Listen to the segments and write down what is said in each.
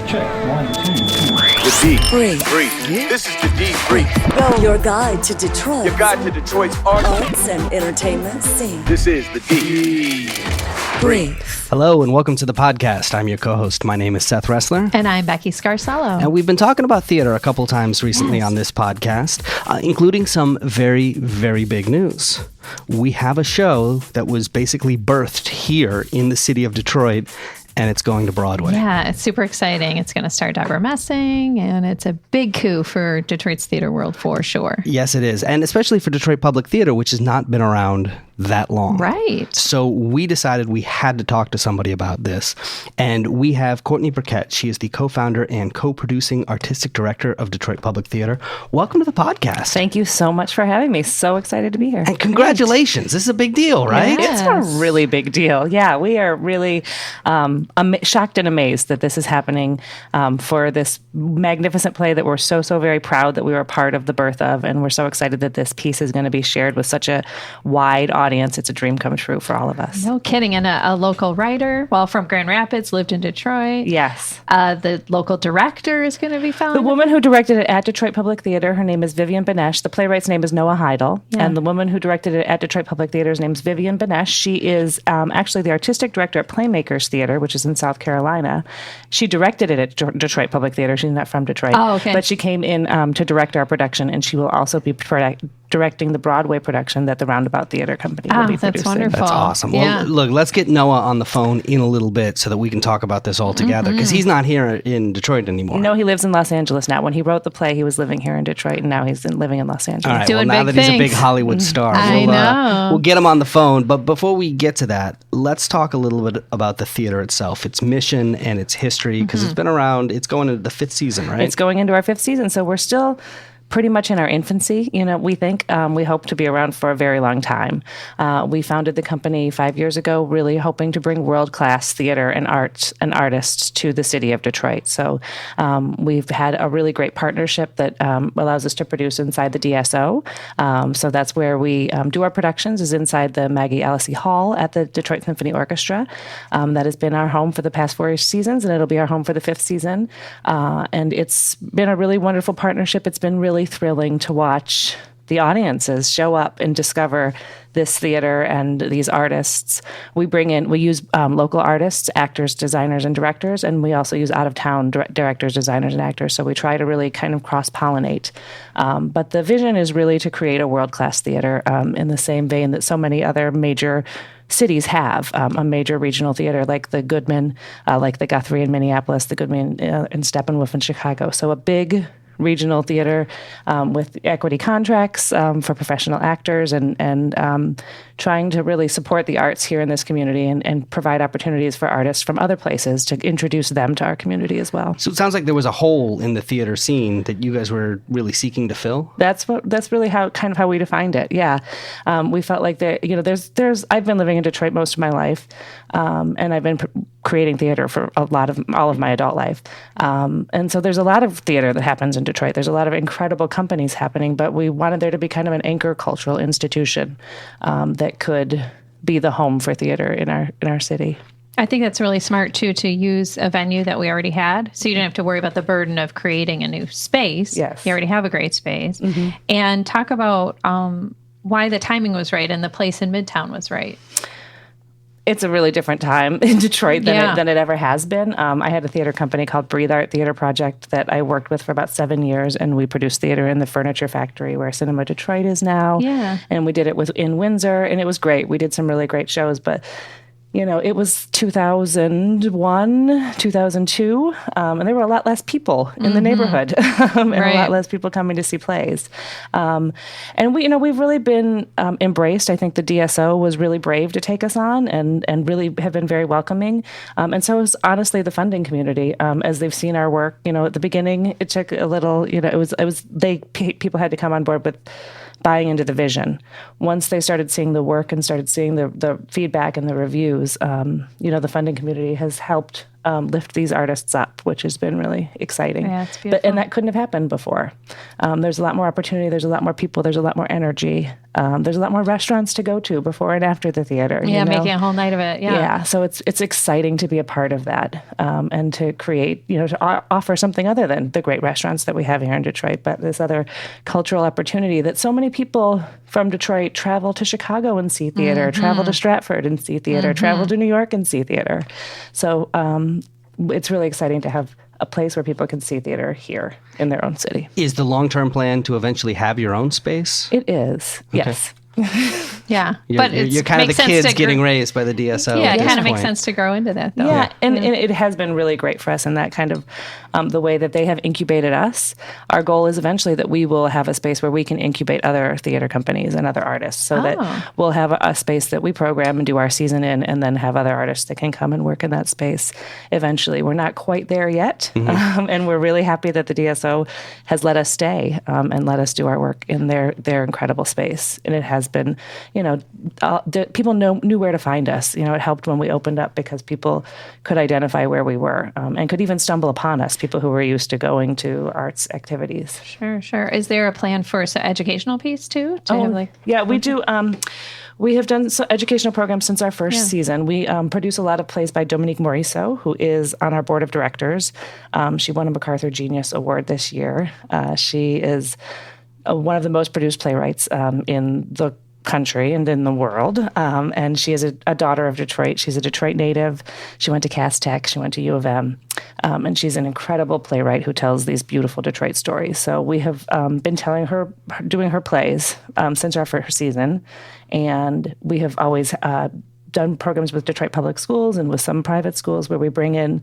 Check. 1, 2, 3. The D. Brief. This is the D brief. Your guide to Detroit. Your guide to Detroit's arts and entertainment scene. This is the D. Brief. Hello and welcome to the podcast. I'm your co-host. My name is Seth Ressler. And I'm Becky Scarsello. And we've been talking about theater a couple times recently on this podcast, including some very, very big news. We have a show that was basically birthed here in the city of Detroit, and it's going to Broadway. Yeah, it's super exciting. It's going to star Deborah Messing, and it's a big coup for Detroit's theater world for sure. Yes, it is. And especially for Detroit Public Theater, which has not been around that long. Right. So we decided we had to talk to somebody about this. And we have Courtney Burkett. She is the co-founder and co-producing artistic director of Detroit Public Theater. Welcome to the podcast. Thank you so much for having me. So excited to be here. And congratulations. This is a big deal, right? Yes. It's a really big deal. Yeah, we are really shocked and amazed that this is happening for this magnificent play that we're so very proud that we were a part of the birth of. And we're so excited that this piece is going to be shared with such a wide audience. It's a dream come true for all of us. No kidding. And a local writer, from Grand Rapids, lived in Detroit. Yes. The local director is going to be found. The woman who directed it at Detroit Public Theater, her name is Vivian Benesh. The playwright's name is Noah Haidle. Yeah. And the woman who directed it at Detroit Public Theater's name is Vivian Benesh. She is actually the artistic director at Playmakers Theater, which is in South Carolina. She directed it at Detroit Public Theater. She's not from Detroit. Oh, okay. But she came in to direct our production, and she will also be directing the Broadway production that the Roundabout Theater Company will be producing. That's wonderful. That's awesome. Yeah. Well, look, let's get Noah on the phone in a little bit so that we can talk about this all together, because he's not here in Detroit anymore. No, he lives in Los Angeles now. When he wrote the play, he was living here in Detroit, and now he's living in Los Angeles. All right, Doing now big that he's a big things. Hollywood star, I know. We'll get him on the phone. But before we get to that, let's talk a little bit about the theater itself, its mission and its history, because it's been around, it's going into the 5th season, right? It's going into our 5th season, so we're still pretty much in our infancy, we think. We hope to be around for a very long time. We founded the company 5 years ago, really hoping to bring world-class theater and art and artists to the city of Detroit. So we've had a really great partnership that allows us to produce inside the DSO. So that's where we do our productions, is inside the Maggie Allesey Hall at the Detroit Symphony Orchestra. That has been our home for the past 4 seasons, and it'll be our home for the 5th season. And it's been a really wonderful partnership. It's been really thrilling to watch the audiences show up and discover this theater and these artists. We use local artists, actors, designers, and directors, and we also use out-of-town directors, designers, and actors. So we try to really kind of cross-pollinate. But the vision is really to create a world-class theater in the same vein that so many other major cities have, a major regional theater like the Goodman, like the Guthrie in Minneapolis, the Goodman in Steppenwolf in Chicago. So a big regional theater with equity contracts for professional actors and trying to really support the arts here in this community and provide opportunities for artists from other places to introduce them to our community as well. So it sounds like there was a hole in the theater scene that you guys were really seeking to fill. That's really how we defined it. Yeah, we felt like I've been living in Detroit most of my life, and I've been creating theater for all of my adult life, and so there's a lot of theater that happens in Detroit. There's a lot of incredible companies happening, but we wanted there to be kind of an anchor cultural institution that could be the home for theater in our city. I think that's really smart, too, to use a venue that we already had. So you didn't have to worry about the burden of creating a new space. Yes. You already have a great space. Mm-hmm. And talk about why the timing was right and the place in Midtown was right. It's a really different time in Detroit than it ever has been. I had a theater company called Breathe Art Theater Project that I worked with for about 7 years, and we produced theater in the Furniture Factory where Cinema Detroit is now. Yeah. And we did it in Windsor, and it was great. We did some really great shows, but it was 2001, 2002, and there were a lot less people in the neighborhood, and a lot less people coming to see plays. And we've really been embraced. I think the DSO was really brave to take us on, and really have been very welcoming. And so is honestly the funding community, as they've seen our work. At the beginning, it took a little. People had to come on board with buying into the vision. Once they started seeing the work and started seeing the feedback and the reviews, the funding community has helped lift these artists up, which has been really exciting. Yeah, it's beautiful. And that couldn't have happened before. There's a lot more opportunity. There's a lot more people. There's a lot more energy. There's a lot more restaurants to go to before and after the theater. Yeah, you know? making a whole night of it. Yeah. Yeah, so it's exciting to be a part of that, and to create, to offer something other than the great restaurants that we have here in Detroit, but this other cultural opportunity that so many people from Detroit travel to Chicago and see theater, travel to Stratford and see theater, travel to New York and see theater. So it's really exciting to have a place where people can see theater here in their own city. Is the long-term plan to eventually have your own space? It is, yes. Yeah. You're kind of the kids getting raised by the DSO. Yeah, at it this kind of makes point. sense to grow into that, though. Yeah, and it has been really great for us in that kind of the way that they have incubated us. Our goal is eventually that we will have a space where we can incubate other theater companies and other artists, so that we'll have a space that we program and do our season in, and then have other artists that can come and work in that space eventually. We're not quite there yet, and we're really happy that the DSO has let us stay and let us do our work in their incredible space. And it has been, people knew where to find us. It helped when we opened up because people could identify where we were and could even stumble upon us, people who were used to going to arts activities. Sure. Is there a plan for an educational piece, too? Yeah, we do. We have done educational programs since our first season. We produce a lot of plays by Dominique Morisseau, who is on our board of directors. She won a MacArthur Genius Award this year. She is one of the most produced playwrights in the country and in the world. And she is a daughter of Detroit. She's a Detroit native. She went to Cass Tech. She went to U of M. And she's an incredible playwright who tells these beautiful Detroit stories. So we have been doing her plays since our first season. And we have always done programs with Detroit Public Schools and with some private schools where we bring in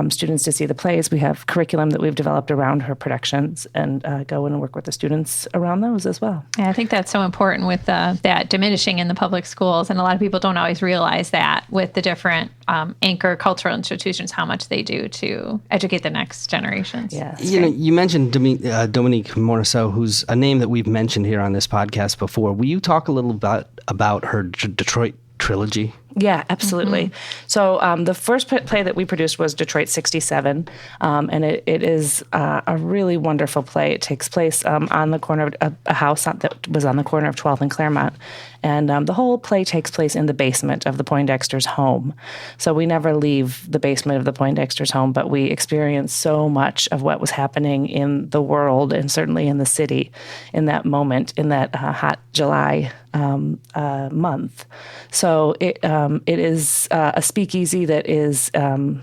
students to see the plays. We have curriculum that we've developed around her productions and go in and work with the students around those as well. Yeah, I think that's so important with that diminishing in the public schools. And a lot of people don't always realize that with the different anchor cultural institutions, how much they do to educate the next generations. Yes. You mentioned Dominique Morisseau, who's a name that we've mentioned here on this podcast before. Will you talk a little about her Detroit trilogy? Yeah, absolutely. So the first play that we produced was Detroit 67, and it is a really wonderful play. It takes place on the corner of a house that was on the corner of 12th and Claremont, and the whole play takes place in the basement of the Poindexter's home. So we never leave the basement of the Poindexter's home, but we experience so much of what was happening in the world and certainly in the city in that moment, in that hot July month. So it is a speakeasy that is an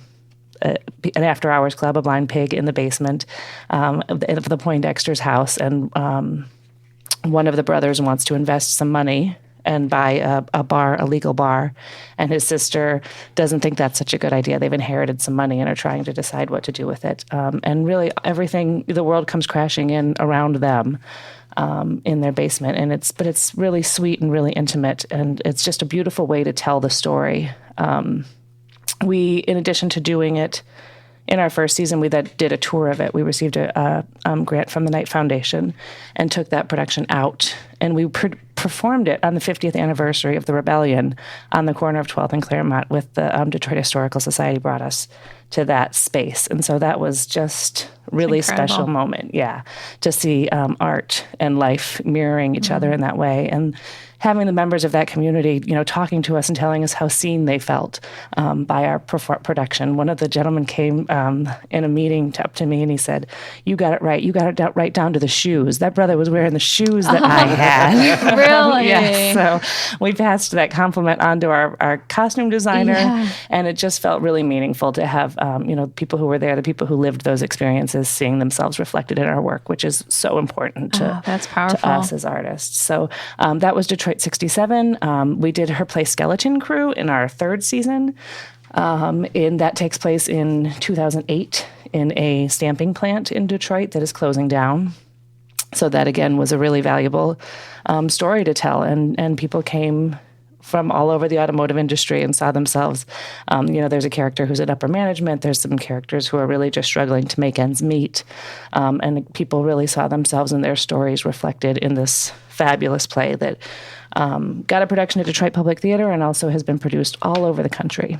after-hours club, a blind pig in the basement of the Poindexter's house. And one of the brothers wants to invest some money and buy a legal bar. And his sister doesn't think that's such a good idea. They've inherited some money and are trying to decide what to do with it. And really everything, the world comes crashing in around them. In their basement, and it's really sweet and really intimate, and it's just a beautiful way to tell the story. We, in addition to doing it in our first season, we did a tour of it. We received a grant from the Knight Foundation and took that production out, and we performed it on the 50th anniversary of the rebellion on the corner of 12th and Claremont with the Detroit Historical Society brought us to that space. And so that was just really special moment, to see art and life mirroring each other in that way. And having the members of that community, talking to us and telling us how seen they felt by our production. One of the gentlemen came in a meeting up to me and he said, "You got it right. You got it right down to the shoes. That brother was wearing the shoes that I had." Really? Yes. So we passed that compliment on to our costume designer, and it just felt really meaningful to have people who were there, the people who lived those experiences, seeing themselves reflected in our work, which is so important that's powerful. to us as artists. So that was Detroit 67. We did her play Skeleton Crew in our third season. And that takes place in 2008 in a stamping plant in Detroit that is closing down. So that, again, was a really valuable story to tell. And people came from all over the automotive industry and saw themselves. There's a character who's in upper management. There's some characters who are really just struggling to make ends meet. And people really saw themselves and their stories reflected in this fabulous play that got a production at Detroit Public Theater and also has been produced all over the country.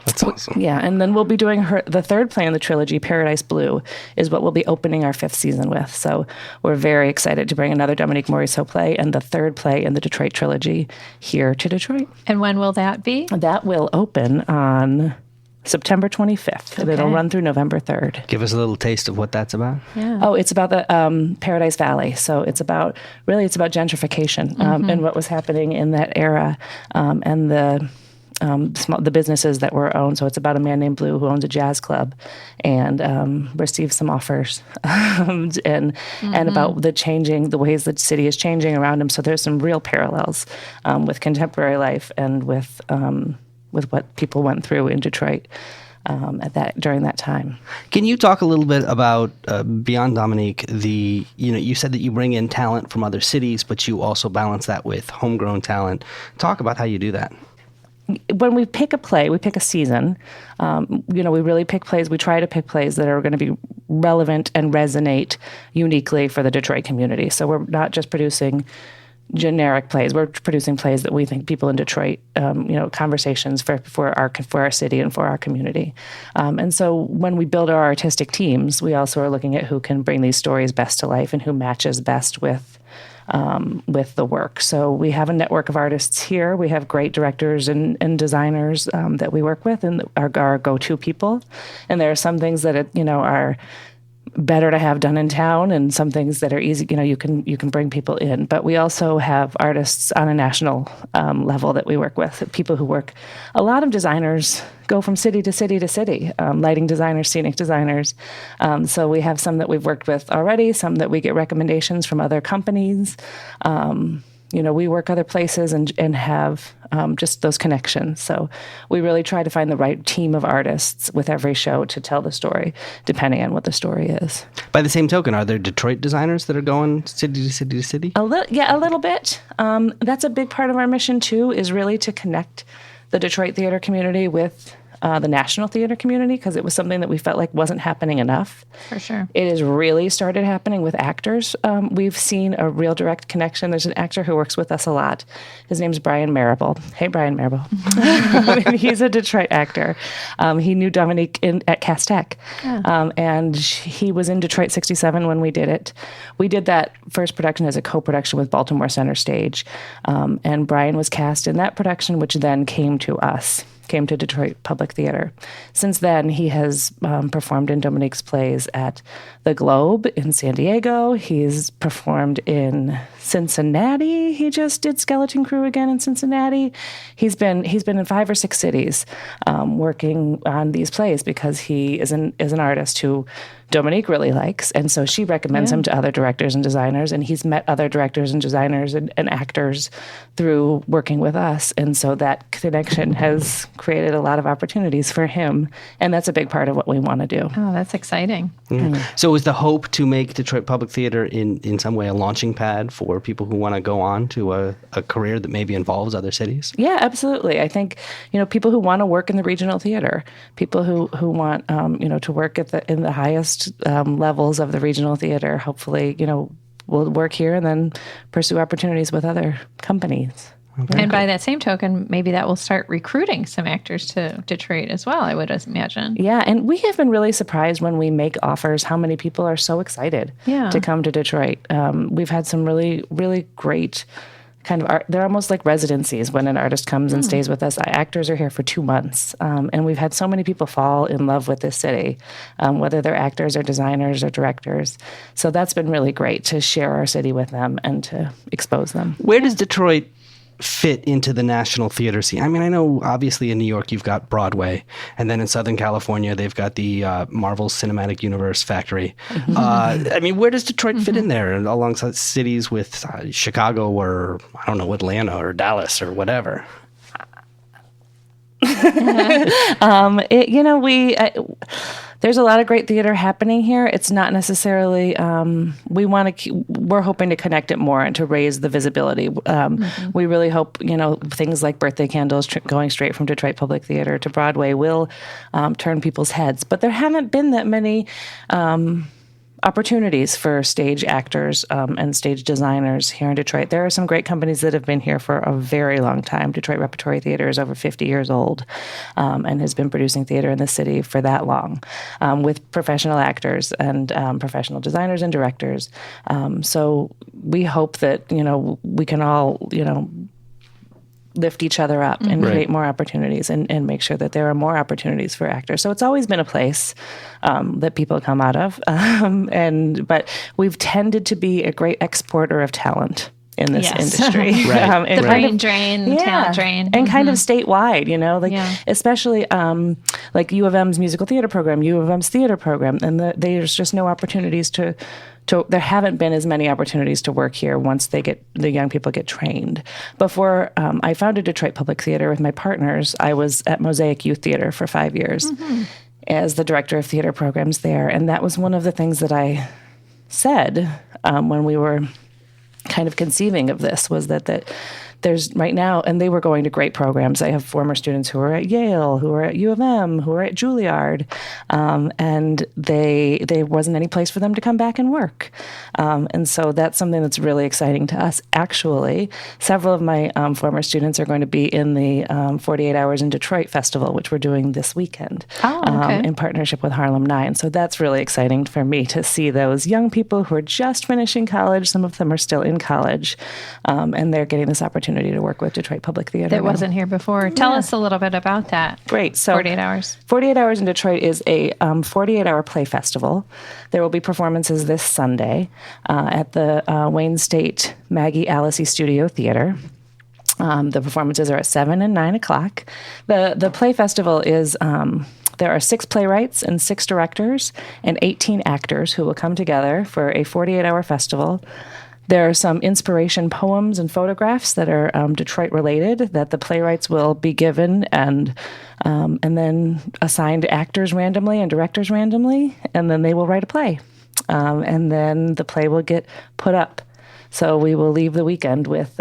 That's awesome. Yeah, and then we'll be doing the third play in the trilogy, Paradise Blue, is what we'll be opening our 5th season with. So we're very excited to bring another Dominique Morisseau play and the third play in the Detroit trilogy here to Detroit. And when will that be? That will open on September 25th, and it'll run through November 3rd. Give us a little taste of what that's about. Yeah. Oh, it's about the Paradise Valley. So it's about gentrification and what was happening in that era, and the businesses that were owned. So it's about a man named Blue who owns a jazz club and receives some offers and about the ways the city is changing around him. So there's some real parallels with contemporary life and with what people went through in Detroit during that time. Can you talk a little bit about beyond Dominique? You said that you bring in talent from other cities, but you also balance that with homegrown talent. Talk about how you do that. When we pick a play, we pick a season. We really pick plays. We try to pick plays that are going to be relevant and resonate uniquely for the Detroit community. So we're not just producing generic plays. We're producing plays that we think people in Detroit, conversations for our city and for our community. And so when we build our artistic teams, we also are looking at who can bring these stories best to life and who matches best with the work. So we have a network of artists here. We have great directors and designers that we work with and are our go-to people. And there are some things that are better to have done in town, and some things that are easy. You can bring people in. But we also have artists on a national level that we work with. People who work. A lot of designers go from city to city to city. Lighting designers, scenic designers. So we have some that we've worked with already. Some that we get recommendations from other companies. We work other places and have just those connections. So we really try to find the right team of artists with every show to tell the story, depending on what the story is. By the same token, are there Detroit designers that are going city to city to city? A little bit. That's a big part of our mission, too, is really to connect the Detroit theater community with the national theater community, because it was something that we felt like wasn't happening enough. For sure. It has really started happening with actors. We've seen a real direct connection. There's an actor who works with us a lot. His name's Brian Marable. Hey, Brian Marable. He's a Detroit actor. He knew Dominique at Cass Tech. Yeah. And he was in Detroit 67 when we did it. We did that first production as a co-production with Baltimore Center Stage. And Brian was cast in that production, which then came to Detroit Public Theater. Since then, he has performed in Dominique's plays at the Globe in San Diego. He's performed in Cincinnati. He just did Skeleton Crew again in Cincinnati. He's been in 5 or 6 cities working on these plays because he is an artist who Dominique really likes, and so she recommends him to other directors and designers, and he's met other directors and designers and actors through working with us, and so that connection has created a lot of opportunities for him, and that's a big part of what we want to do. Oh, that's exciting. So is the hope to make Detroit Public Theater in some way a launching pad for people who want to go on to a career that maybe involves other cities? Yeah, absolutely. I think, people who want to work in the regional theater, people who want, to work in the highest levels of the regional theater, hopefully, will work here and then pursue opportunities with other companies. And by that same token, maybe that will start recruiting some actors to Detroit as well, I would imagine. Yeah, and we have been really surprised when we make offers how many people are so excited to come to Detroit. We've had some really, really great kind of art. They're almost like residencies when an artist comes and stays with us. Actors are here for 2 months, and we've had so many people fall in love with this city, whether they're actors or designers or directors. So that's been really great to share our city with them and to expose them. Where does Detroit fit into the national theater scene? I mean, I know obviously in New York you've got Broadway, and then in Southern California they've got the Marvel Cinematic Universe factory. I mean, where does Detroit fit in there alongside cities with Chicago or, I don't know, Atlanta or Dallas or whatever? There's a lot of great theater happening here. It's not necessarily, we're hoping to connect it more and to raise the visibility. We really hope, things like Birthday Candles going straight from Detroit Public Theater to Broadway will turn people's heads. But there haven't been that many opportunities for stage actors and stage designers here in Detroit. There are some great companies that have been here for a very long time. Detroit Repertory Theater is over 50 years old and has been producing theater in the city for that long, with professional actors and professional designers and directors. So we hope that, we can all, lift each other up and create more opportunities and make sure that there are more opportunities for actors. So it's always been a place that people come out of. But we've tended to be a great exporter of talent in this industry. Right. The brain drain, talent drain. And kind of statewide, especially like U of M's musical theater program, U of M's theater program. And there's just no opportunities there haven't been as many opportunities to work here once the young people get trained. Before I founded Detroit Public Theater with my partners, I was at Mosaic Youth Theater for 5 years as the director of theater programs there. And that was one of the things that I said when we were kind of conceiving of this, was that there's right now, and they were going to great programs. I have former students who are at Yale, who are at U of M, who are at Juilliard, and there wasn't any place for them to come back and work. And so that's something that's really exciting to us. Actually, several of my former students are going to be in the 48 Hours in Detroit Festival, which we're doing this weekend in partnership with Harlem 9. So that's really exciting for me to see those young people who are just finishing college. Some of them are still in college, and they're getting this opportunity to work with Detroit Public Theater. That wasn't here before. Tell us a little bit about that. Great. So 48 Hours. 48 Hours in Detroit is a 48-hour play festival. There will be performances this Sunday at the Wayne State Maggie Alasey Studio Theater. The performances are at 7 and 9 o'clock. The play festival is... there are 6 playwrights and 6 directors and 18 actors who will come together for a 48-hour festival. There are some inspiration poems and photographs that are Detroit-related that the playwrights will be given and then assigned actors randomly and directors randomly, and then they will write a play. And then the play will get put up. So we will leave the weekend with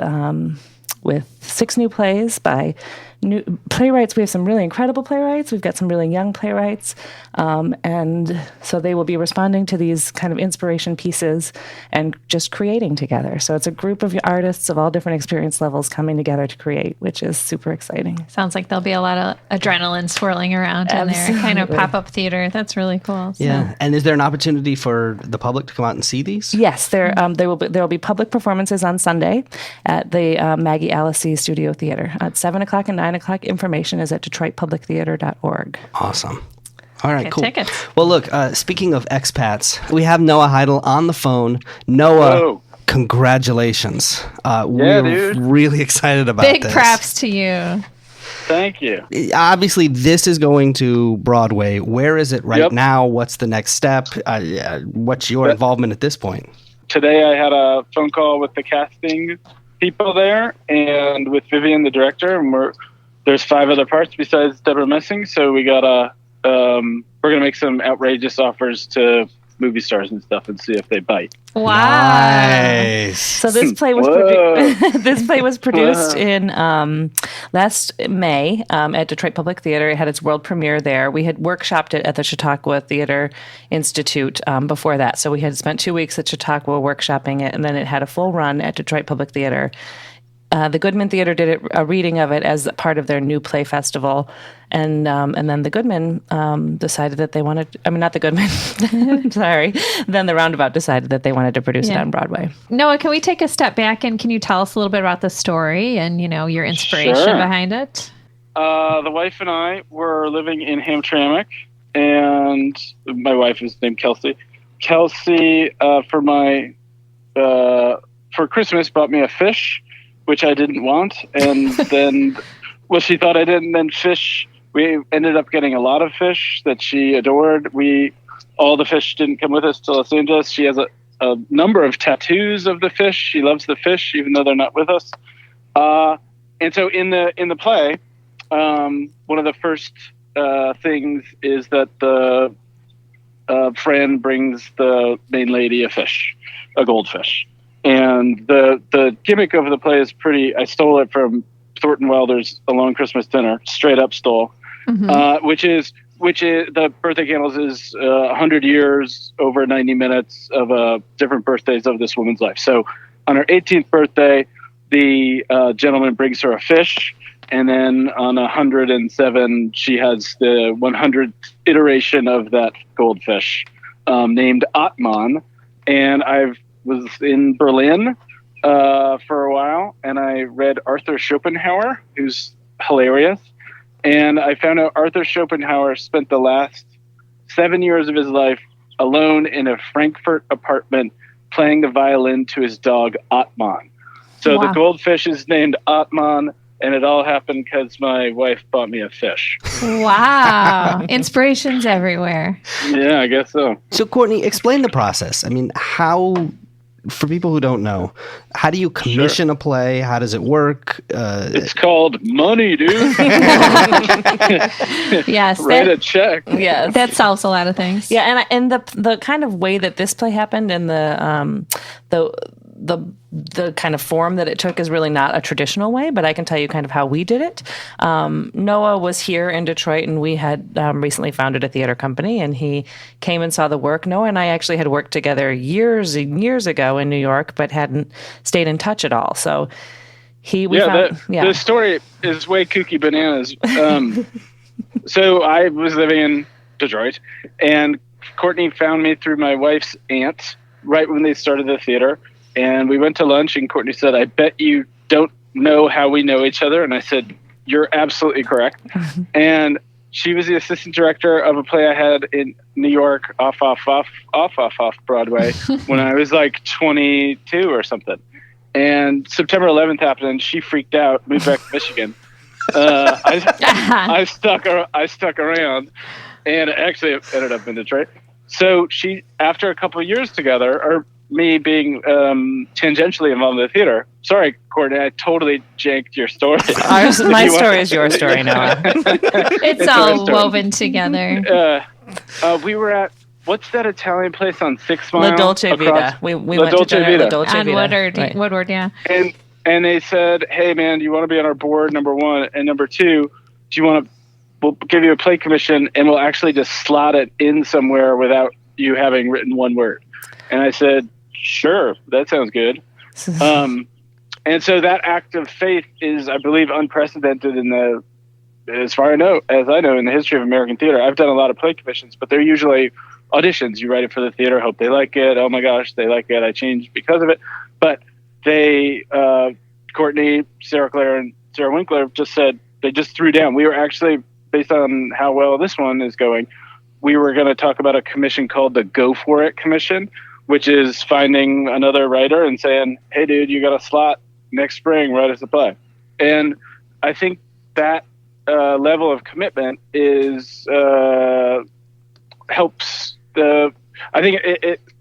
6 new plays by new playwrights. We have some really incredible playwrights. We've got some really young playwrights. And so they will be responding to these kind of inspiration pieces and just creating together. So it's a group of artists of all different experience levels coming together to create, which is super exciting. Sounds like there'll be a lot of adrenaline swirling around in there, kind of pop-up theater. That's really cool. So. Yeah. And is there an opportunity for the public to come out and see these? Yes, there will be public performances on Sunday at the Maggie Alasey Studio Theater at 7 o'clock and 9 o'clock. Information is at DetroitPublicTheater.org. Awesome. All right, Get cool. tickets. Well, look, speaking of expats, we have Noah Haidle on the phone. Noah, Hello. Congratulations. We're dude. really excited about Big this. props to you. Thank you. Obviously, this is going to Broadway. Where is it right Yep. now? What's the next step? What's your involvement at this point? Today I had a phone call with the casting people there and with Vivian, the director, and there's 5 other parts besides Deborah Messing, so we're gonna make some outrageous offers to movie stars and stuff and see if they bite. Wow. Nice. So this play was produced in last May at Detroit Public Theater. It had its world premiere there. We had workshopped it at the Chautauqua Theater Institute before that. So we had spent 2 weeks at Chautauqua workshopping it, and then it had a full run at Detroit Public Theater. The Goodman Theater did a reading of it as part of their new play festival, and then the Goodman decided that they wanted. I mean, not the Goodman. Sorry. Then the Roundabout decided that they wanted to produce it on Broadway. Noah, can we take a step back and can you tell us a little bit about the story and your inspiration Sure. behind it? The wife and I were living in Hamtramck, and my wife is named Kelsey. Kelsey, for Christmas, brought me a fish, which I didn't want. And then, she thought I didn't. Then fish, we ended up getting a lot of fish that she adored. All the fish didn't come with us to Los Angeles. She has a number of tattoos of the fish. She loves the fish, even though they're not with us. And so in the play, one of the first things is that the Fran brings the main lady a goldfish. And the gimmick of the play is I stole it from Thornton Wilder's A Lone Christmas Dinner, straight up stole, which is which is the birthday candles is 100 years over 90 minutes of different birthdays of this woman's life. So on her 18th birthday, the gentleman brings her a fish. And then on 107, she has the 100th iteration of that goldfish named Atman. And I was in Berlin for a while, and I read Arthur Schopenhauer, who's hilarious. And I found out Arthur Schopenhauer spent the last 7 years of his life alone in a Frankfurt apartment playing the violin to his dog Atman. So the goldfish is named Atman, and it all happened because my wife bought me a fish. Wow. Inspirations everywhere. Yeah, I guess so. So, Courtney, explain the process. I mean, how, for people who don't know, how do you commission a play? How does it work? It's called money, dude. Yes. Write a check. Yes. That solves a lot of things. Yeah, and the kind of way that this play happened and the kind of form that it took is really not a traditional way, but I can tell you kind of how we did it. Noah was here in Detroit, and we had recently founded a theater company, and he came and saw the work. Noah and I actually had worked together years and years ago in New York, but hadn't stayed in touch at all. So the story is way kooky bananas. So I was living in Detroit, and Courtney found me through my wife's aunt right when they started the theater. And we went to lunch, and Courtney said, "I bet you don't know how we know each other." And I said, "You're absolutely correct." And she was the assistant director of a play I had in New York off Broadway when I was like 22 or something. And September 11th happened, and she freaked out, moved back to Michigan. I stuck around, and actually it ended up in Detroit. So she, after a couple of years together, or me being tangentially involved in the theater. Sorry, Courtney, I totally janked your story. My story is your story, Noah. It's all woven together. We were at, what's that Italian place on 6 Mile? La Dolce Vita. We went to dinner at La Dolce on Vita. Woodward, yeah. And they said, "Hey, man, do you want to be on our board, number one? And number two, do you want to, we'll give you a play commission, and we'll actually just slot it in somewhere without you having written one word." And I said, "Sure, that sounds good." And so that act of faith is, I believe, unprecedented as I know, in the history of American theater. I've done a lot of play commissions, but they're usually auditions. You write it for the theater, hope they like it. Oh my gosh, they like it. I changed because of it. But they, Courtney, Sarah Claire, and Sarah Winkler just said, they just threw down. We were actually, based on how well this one is going, we were going to talk about a commission called the Go For It Commission, which is finding another writer and saying, "Hey, dude, you got a slot next spring, write us a play." And I think that level of commitment is helps the. I think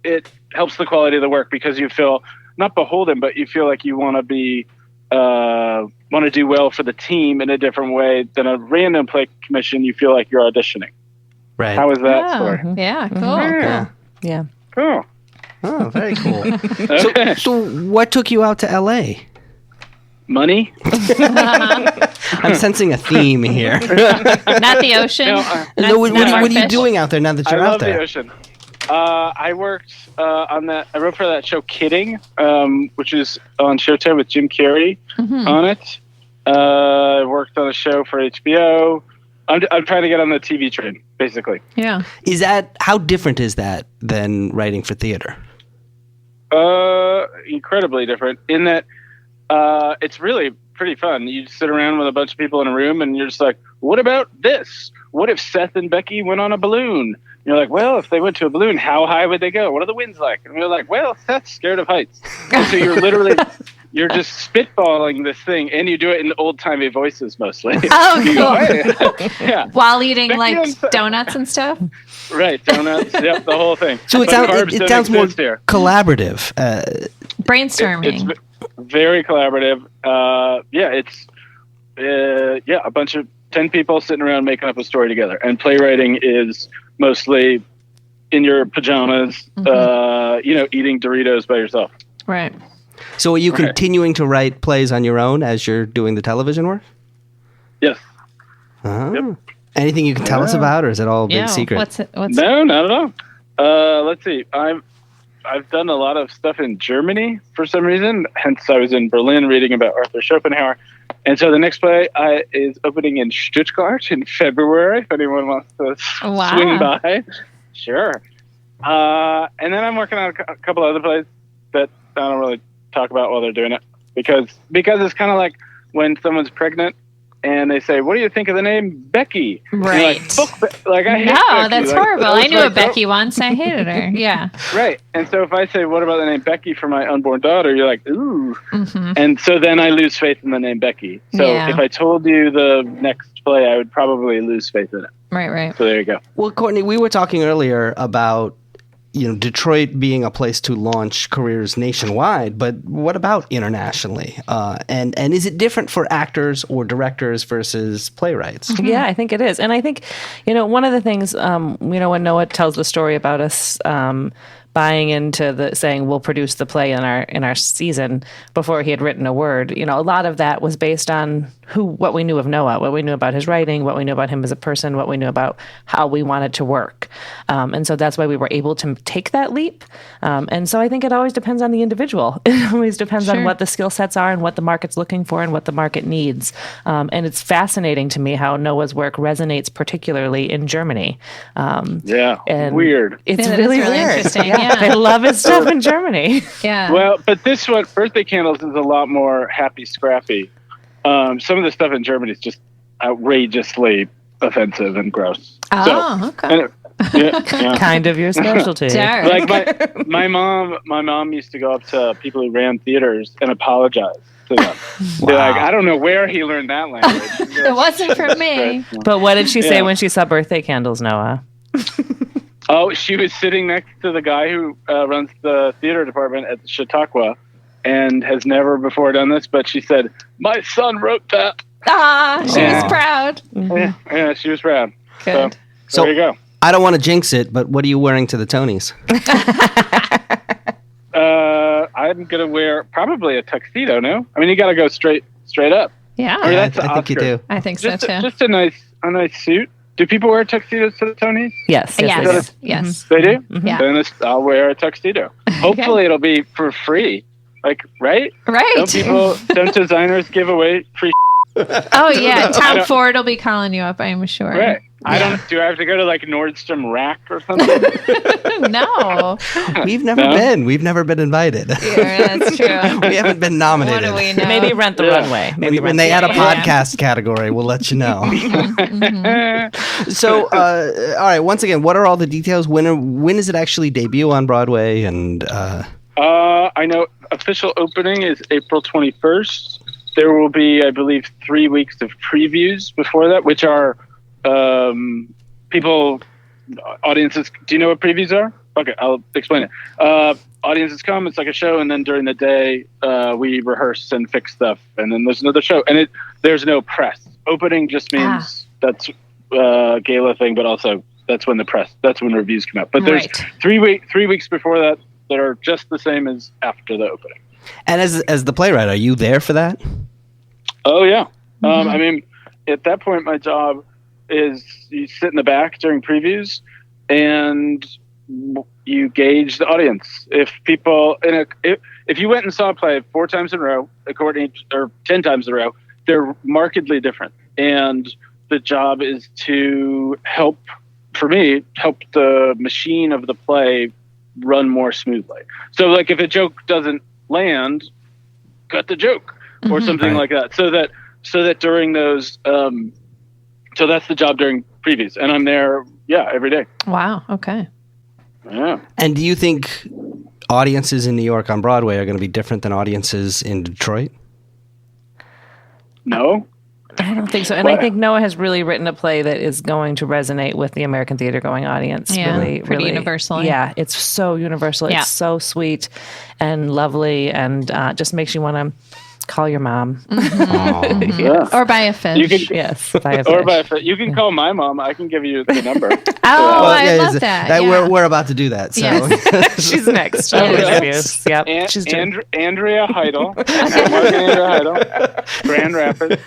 it helps the quality of the work, because you feel not beholden, but you feel like you want to be want to do well for the team in a different way than a random play commission. You feel like you're auditioning. Right. How was that story? Yeah, cool. Yeah. Cool. Oh, very cool. Okay. So what took you out to L.A.? Money? I'm sensing a theme here. Not the ocean. No, What are you doing out there now that you're I out love there? the ocean. I worked on that. I wrote for that show Kidding, which is on Showtime with Jim Carrey on it. I worked on a show for HBO. I'm trying to get on the TV train, basically. Yeah. How different is that than writing for theater? Incredibly different in that it's really pretty fun. You sit around with a bunch of people in a room, and you're just like, "What about this? What if Seth and Becky went on a balloon?" And you're like, "Well, if they went to a balloon, how high would they go? What are the winds like?" And you're like, "Well, Seth's scared of heights." And so you're literally you're just spitballing this thing, and you do it in old-timey voices mostly. Oh, You cool. go, "Hey." Yeah. While eating Becky like and- donuts and stuff. Right, donuts, yep, the whole thing. So But carbs it don't sounds more exist here. collaborative. Brainstorming. It's very collaborative. It's a bunch of 10 people sitting around making up a story together. And playwriting is mostly in your pajamas, eating Doritos by yourself. Right. So are you continuing to write plays on your own as you're doing the television work? Yes. Oh. Yep. Anything you can tell us about, or is it all a big secret? No, not at all. Let's see. I've done a lot of stuff in Germany for some reason. Hence, I was in Berlin reading about Arthur Schopenhauer. And so the next play is opening in Stuttgart in February, if anyone wants to swing by. Sure. And then I'm working on a couple other plays that I don't really talk about while they're doing it. Because it's kind of like when someone's pregnant and they say, "What do you think of the name Becky?" Right. I hate Becky. That's horrible. I knew a Becky once. I hated her. Yeah. Right. And so if I say, "What about the name Becky for my unborn daughter?" You're like, "Ooh." Mm-hmm. And so then I lose faith in the name Becky. So if I told you the next play, I would probably lose faith in it. Right. So there you go. Well, Courtney, we were talking earlier about Detroit being a place to launch careers nationwide, but what about internationally? And is it different for actors or directors versus playwrights? Yeah, I think it is. And I think, one of the things, when Noah tells the story about us buying into saying we'll produce the play in our season before he had written a word, a lot of that was based on what we knew of Noah, what we knew about his writing, what we knew about him as a person, what we knew about how we wanted to work. And so that's why we were able to take that leap. And so I think it always depends on the individual. It always depends on what the skill sets are and what the market's looking for and what the market needs. And it's fascinating to me how Noah's work resonates particularly in Germany. And weird. It's really weird. Interesting. Yeah. They love his stuff in Germany. Yeah. Well, but this one, Birthday Candles, is a lot more happy, scrappy. Some of the stuff in Germany is just outrageously offensive and gross. Okay. Kind of your specialty. Like my mom used to go up to people who ran theaters and apologize to them. They're like, "I don't know where he learned that language." It wasn't from me. But what did she say when she saw Birthday Candles, Noah? Oh, she was sitting next to the guy who runs the theater department at Chautauqua and has never before done this, but she said, "My son wrote that." She was proud. Yeah, she was proud. Good. So there you go. I don't want to jinx it, but what are you wearing to the Tonys? I'm going to wear probably a tuxedo, no? I mean, you got to go straight up. Yeah. I mean, I think you do. I think so, too. Just a nice suit. Do people wear tuxedos to the Tonys? Yes. Yes. They do? Mm-hmm. Yeah. Then I'll wear a tuxedo. Hopefully it'll be for free. Like, right? Right. Don't designers give away free Oh, yeah. Tom Ford will be calling you up, I'm sure. Right. Do I have to go to like Nordstrom Rack or something? No. We've never been. We've never been invited. Yeah, that's true. We haven't been nominated. What do we know? Maybe rent the runway. Maybe when they add a podcast category, we'll let you know. So, all right. Once again, what are all the details? When is it actually debut on Broadway? And I know official opening is April 21st. There will be, I believe, 3 weeks of previews before that, which are audiences. Do you know what previews are? Okay, I'll explain it. Audiences come, it's like a show, and then during the day, we rehearse and fix stuff, and then there's another show. And there's no press. Opening just means that's a gala thing, but also that's when reviews come out. But there's 3 weeks before that are just the same as after the opening. And as the playwright, are you there for that? Oh, yeah. I mean, at that point, my job is you sit in the back during previews and you gauge the audience. If people if you went and saw a play 4 times in a row, or 10 times in a row, they're markedly different. And the job is to help the machine of the play run more smoothly. So like if a joke doesn't land, cut the joke or something like that. So that during those, so that's the job during previews, and I'm there, every day. Wow. Okay. Yeah. And do you think audiences in New York on Broadway are going to be different than audiences in Detroit? No. I don't think so. And I think Noah has really written a play that is going to resonate with the American theater-going audience. Yeah, really, pretty universal. Yeah, it's so universal. Yeah. It's so sweet and lovely and just makes you want to call your mom. Yeah. Or buy a fish. Yes, buy a fish. Or buy a fish. You can call my mom. I can give you the number. I love that. We're about to do that. So She's next. Interviews. Yep. She's Andrea Haidle. Mark and Andrea Haidle. Grand Rapids.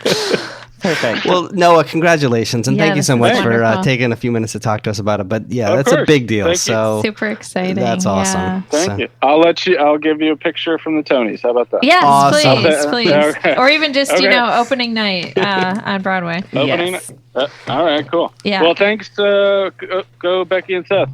Perfect. Well, Noah, congratulations, and Yeah, thank you this so is much for wonderful. taking a few minutes to talk to us about it. But yeah, Of that's a course. big deal. Thank you. So Super exciting. that's awesome. Yeah. Thank you. I'll give you a picture from the Tonys. How about that? Yes, Awesome. please. Okay. Or even just, Okay. opening night on Broadway. Opening. Yes. All right, cool. Yeah. Well, thanks. Go Becky and Seth.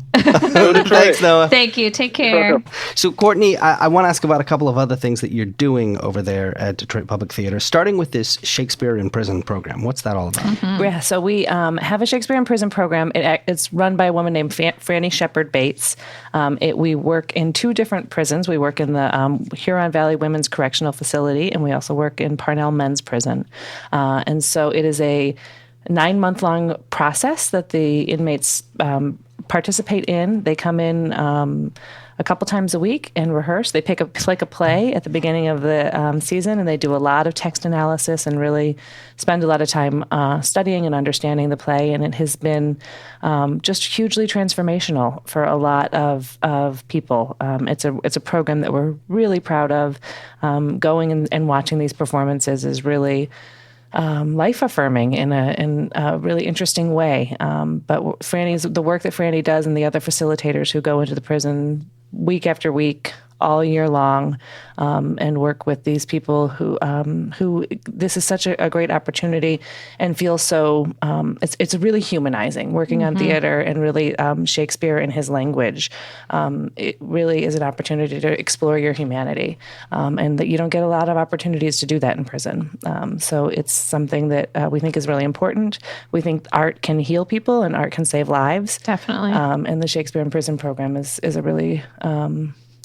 Go Detroit. Thanks, Noah. Thank you. Take care. welcome. So, Courtney, I want to ask about a couple of other things that you're doing over there at Detroit Public Theater, starting with this Shakespeare in Prison program. What's that all about? Yeah, so we have a Shakespeare in Prison program. It's run by a woman named Franny Shepard Bates. We work in 2 different prisons. We work in the Huron Valley Women's Correctional Facility, and we also work in Parnell Men's Prison. And so it is a 9-month-long process that the inmates participate in. They come in a couple times a week and rehearse. They pick a play at the beginning of the season, and they do a lot of text analysis and really spend a lot of time studying and understanding the play. And it has been just hugely transformational for a lot of people. It's a program that we're really proud of. Going and watching these performances is really life affirming in a really interesting way. But the work that Franny does and the other facilitators who go into the prison week after week, all year long, and work with these people who this is such a great opportunity and feels so it's really humanizing working on theater and really Shakespeare and his language. It really is an opportunity to explore your humanity, and that you don't get a lot of opportunities to do that in prison. So it's something that we think is really important. We think art can heal people and art can save lives. Definitely. And the Shakespeare in Prison program is a really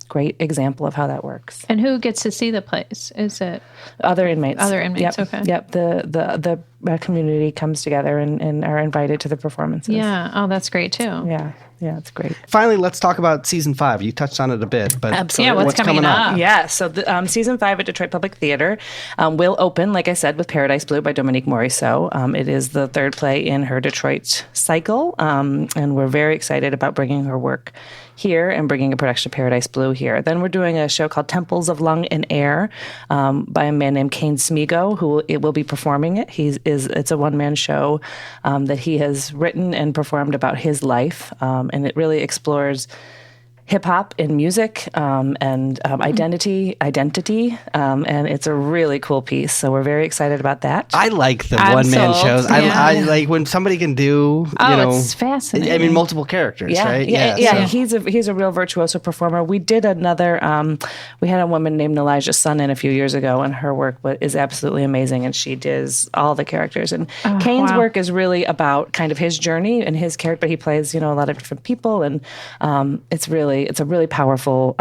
great example of how that works. And who gets to see the plays? Is it Other inmates. Yep. Okay. Yep. The community comes together and are invited to the performances. Yeah. Oh, that's great too. Yeah. Yeah, it's great. Finally, let's talk about season 5. You touched on it a bit, but Absolutely. Yeah, what's coming up? Yeah, so the, season 5 at Detroit Public Theater will open, like I said, with Paradise Blue by Dominique Morisseau. It is the 3rd play in her Detroit cycle, and we're very excited about bringing her work here and bringing a production of Paradise Blue here. Then we're doing a show called Temples of Lung and Air by a man named Kane Smigo, who will be performing it. It's a one-man show that he has written and performed about his life, and it really explores hip-hop in music and identity, and it's a really cool piece. So we're very excited about that. I like the I'm one-man sold. shows. Yeah. I like when somebody can do, It's fascinating. I mean, multiple characters, right? Yeah. So- He's a real virtuoso performer. We did another. We had a woman named Elijah Sun in a few years ago, and her work is absolutely amazing. And she does all the characters. And Kane's wow. work is really about kind of his journey and his character. But he plays, a lot of different people, and it's a really powerful,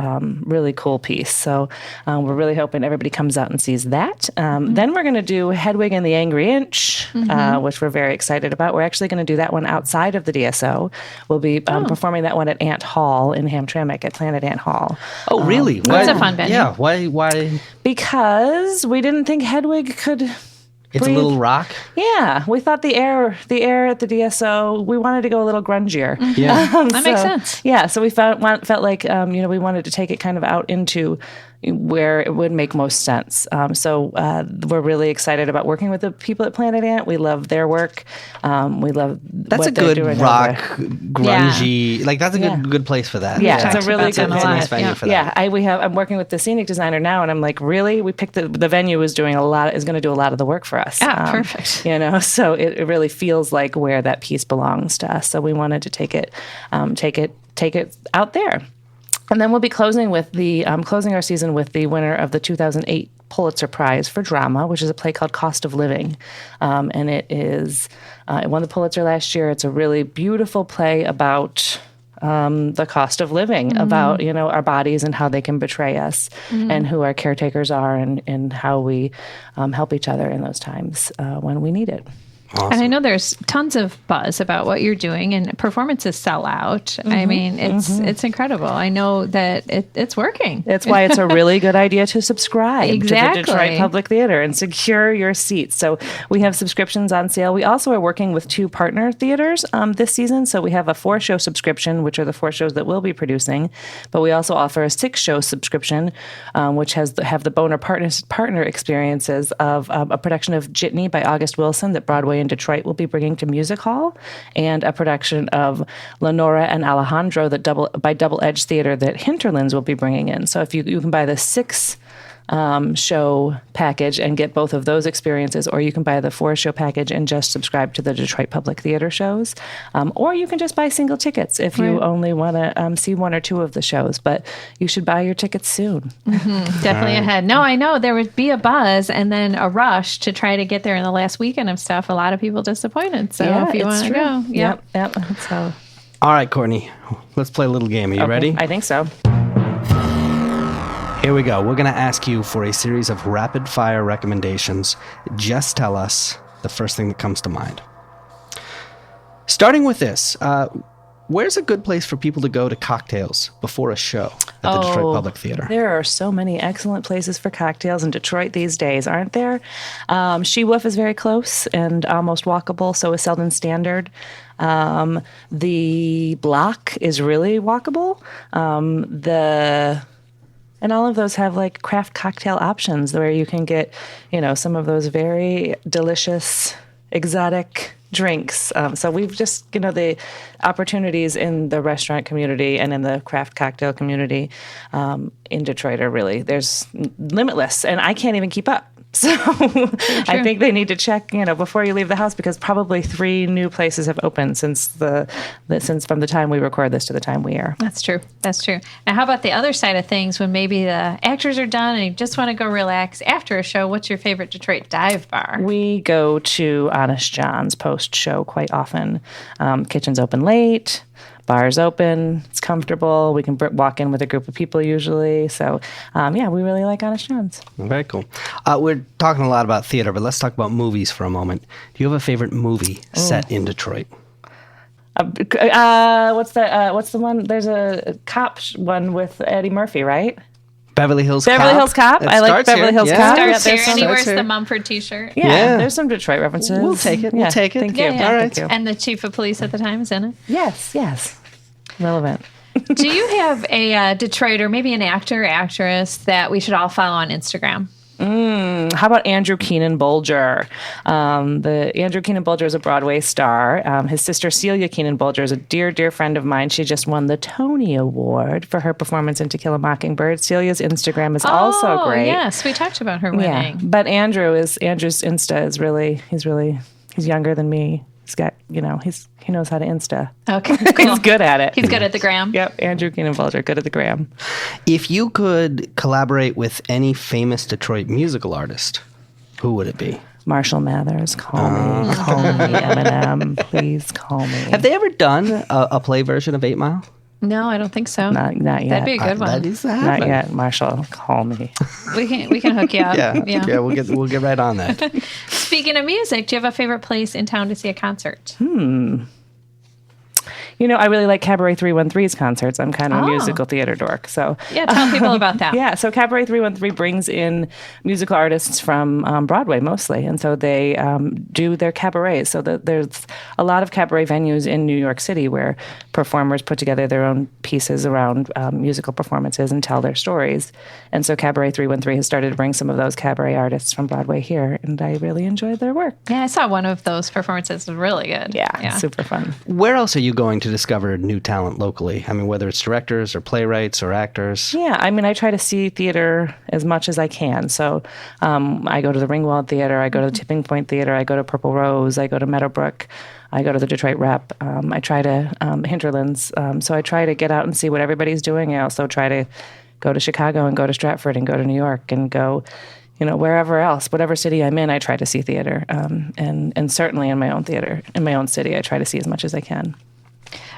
really cool piece. So we're really hoping everybody comes out and sees that. Then we're going to do Hedwig and the Angry Inch, which we're very excited about. We're actually going to do that one outside of the DSO. We'll be performing that one at Ant Hall in Hamtramck at Planet Ant Hall. Oh, really? That's a fun venue. Yeah. Why? Because we didn't think Hedwig could. It's breathe. a little rock. Yeah, we thought the air at the DSO. We wanted to go a little grungier. Yeah. That makes sense. Yeah, so we felt like we wanted to take it kind of out into where it would make most sense. So we're really excited about working with the people at Planet Ant. We love their work. We love That's what a they're good doing rock, over grungy. Like that's a good place for that. Yeah, talked it's a really about good them a It's a lot. nice venue Yeah. for that. Yeah, I'm working with the scenic designer now, and I'm like, really? We picked the venue is going to do a lot of the work for us. Perfect. So it really feels like where that piece belongs to us. So we wanted to take it out there. And then we'll be closing our season with the winner of the 2008 Pulitzer Prize for Drama, which is a play called Cost of Living. And it won the Pulitzer last year. It's a really beautiful play about the cost of living, about, our bodies and how they can betray us, and who our caretakers are, and how we help each other in those times when we need it. And I know there's tons of buzz about what you're doing, and performances sell out. I mean, it's incredible. I know that it's working. That's why it's a really good idea to subscribe to Exactly. the Detroit Public Theater and secure your seats. So we have subscriptions on sale. We also are working with 2 partner theaters this season. So we have a 4-show subscription, which are the 4 shows that we'll be producing. But we also offer a 6-show subscription, which have the Boner partner experiences of a production of Jitney by August Wilson that Broadway in Detroit will be bringing to Music Hall, and a production of Lenora and Alejandro by Double Edge Theater that Hinterlands will be bringing in. So if you can buy the 6 show package and get both of those experiences, or you can buy the 4-show package and just subscribe to the Detroit Public Theater shows, or you can just buy single tickets if you only want to see 1 or 2 of the shows. But you should buy your tickets soon. Definitely ahead. No, I know there would be a buzz and then a rush to try to get there in the last weekend of stuff. A lot of people disappointed. So if you want to go, yep. So, All right, Courtney, let's play a little game. Are you ready? I think so. Here we go. We're going to ask you for a series of rapid fire recommendations. Just tell us the first thing that comes to mind. Starting with this, where's a good place for people to go to cocktails before a show at the Detroit Public Theater? There are so many excellent places for cocktails in Detroit these days, aren't there? She-Wolf is very close and almost walkable, so is Selden Standard. The Block is really walkable. And all of those have like craft cocktail options where you can get, some of those very delicious, exotic drinks. So we've just, the opportunities in the restaurant community and in the craft cocktail community in Detroit are really, there's limitless, and I can't even keep up. So I think they need to check, before you leave the house, because probably 3 new places have opened since from the time we record this to the time we air. That's true. Now, how about the other side of things when maybe the actors are done and you just want to go relax after a show? What's your favorite Detroit dive bar? We go to Honest John's post-show quite often. Kitchen's open late. Bar's open. It's comfortable. We can walk in with a group of people usually. So, we really like Honest John's. Very cool. We're talking a lot about theater, but let's talk about movies for a moment. Do you have a favorite movie set in Detroit? What's the one? There's a cop one with Eddie Murphy, right? Beverly Hills Cop. I like Beverly Hills Cop. Starts here, and he wears the Mumford T-shirt. Yeah, there's some Detroit references. We'll take it. Thank you. Yeah. All right. And the chief of police at the time is in it. Yes. Relevant. Do you have a Detroit or maybe an actor or actress that we should all follow on Instagram? How about Andrew Keenan Bolger? Andrew Keenan Bolger is a Broadway star. His sister Celia Keenan Bolger is a dear, dear friend of mine. She just won the Tony Award for her performance in To Kill a Mockingbird. Celia's Instagram is also great. Yes, we talked about her winning. Yeah, but Andrew's Insta is he's younger than me. He's got, he knows how to Insta. Okay, cool. He's good at it. He's good at the gram. Yep, Andrew Keenan Bolger, good at the gram. If you could collaborate with any famous Detroit musical artist, who would it be? Marshall Mathers, call me. Call me, Eminem. Please call me. Have they ever done a play version of 8 Mile? No, I don't think so. Not yet. That'd be a good one. That needs to happen. Not yet, Marshall. Call me. We can hook you up. Yeah, we'll get right on that. Speaking of music, do you have a favorite place in town to see a concert? I really like Cabaret 313's concerts. I'm kind of a musical theater dork. So yeah, tell people about that. Yeah, so Cabaret 313 brings in musical artists from Broadway mostly. And so they do their cabarets. So there's a lot of cabaret venues in New York City where performers put together their own pieces around musical performances and tell their stories. And so Cabaret 313 has started to bring some of those cabaret artists from Broadway here. And I really enjoyed their work. Yeah, I saw one of those performances. It was really good. Yeah, super fun. Where else are you going to discover new talent locally? I mean, whether it's directors or playwrights or actors? Yeah, I try to see theater as much as I can. So I go to the Ringwald Theater, I go to the Tipping Point Theater, I go to Purple Rose, I go to Meadowbrook, I go to the Detroit Rep, I try to Hinterlands. So I try to get out and see what everybody's doing. I also try to go to Chicago and go to Stratford and go to New York and go, wherever else, whatever city I'm in, I try to see theater. And certainly in my own theater, in my own city, I try to see as much as I can.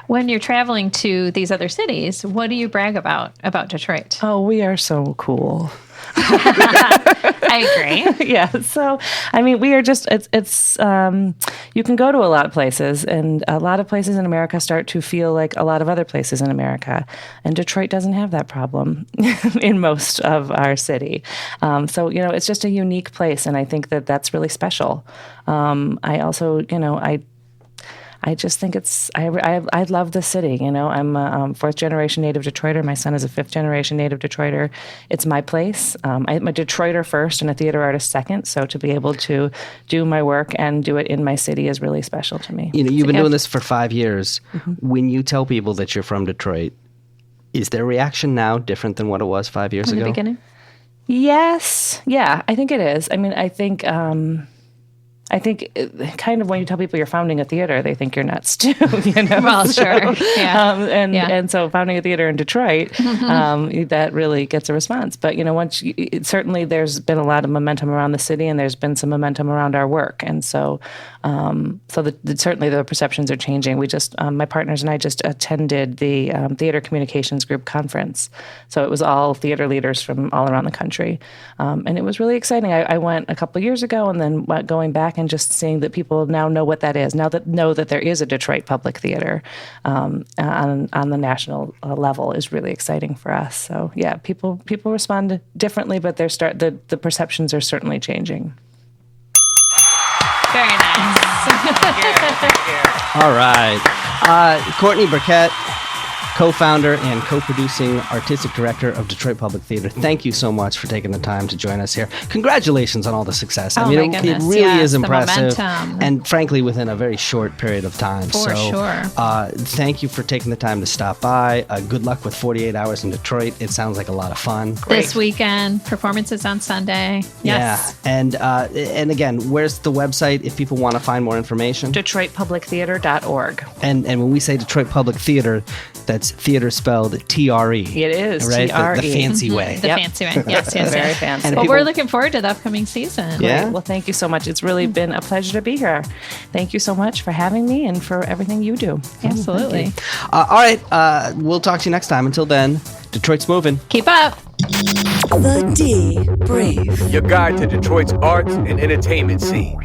When you're traveling to these other cities, what do you brag about Detroit? Oh, we are so cool. I agree. Yeah. So, I mean, we are just, it's you can go to a lot of places, and a lot of places in America start to feel like a lot of other places in America. And Detroit doesn't have that problem in most of our city. So, it's just a unique place. And I think that that's really special. I also, I just think I love the city. I'm a fourth generation native Detroiter. My son is a fifth generation native Detroiter. It's my place. I'm a Detroiter first and a theater artist second. So to be able to do my work and do it in my city is really special to me. You've been doing this for 5 years. Mm-hmm. When you tell people that you're from Detroit, is their reaction now different than what it was 5 years ago? In the beginning? Yes. Yeah, I think it is. I mean, I think kind of when you tell people you're founding a theater, they think you're nuts too. Well, sure. Yeah. And so founding a theater in Detroit, that really gets a response. But certainly there's been a lot of momentum around the city, and there's been some momentum around our work, and so certainly the perceptions are changing. We just my partners and I just attended the Theater Communications Group conference, so it was all theater leaders from all around the country, and it was really exciting. I went a couple of years ago, and then going back and just seeing that people now know what that is, know that there is a Detroit Public Theater on the national level is really exciting for us. So yeah, people respond differently, but the perceptions are certainly changing. Very nice. All right. Courtney Burkett, co-founder and co-producing artistic director of Detroit Public Theater. Thank you so much for taking the time to join us here. Congratulations on all the success. Oh, my goodness. It really is the impressive. momentum. And frankly, within a very short period of time. For sure. Thank you for taking the time to stop by. Good luck with 48 Hours in Detroit. It sounds like a lot of fun. This weekend, performances on Sunday. Yes. Yeah. And again, where's the website if people want to find more information? DetroitPublicTheater.org. And when we say Detroit Public Theater, that's theater spelled T-R-E. It is, right? T-R-E. The fancy way. The fancy way. Yes. Very fancy. And Well, we're looking forward to the upcoming season. Yeah. Well, thank you so much. It's really been a pleasure to be here. Thank you so much for having me and for everything you do. Absolutely. All right. We'll talk to you next time. Until then, Detroit's moving. Keep up. The D Brief. Your guide to Detroit's arts and entertainment scene.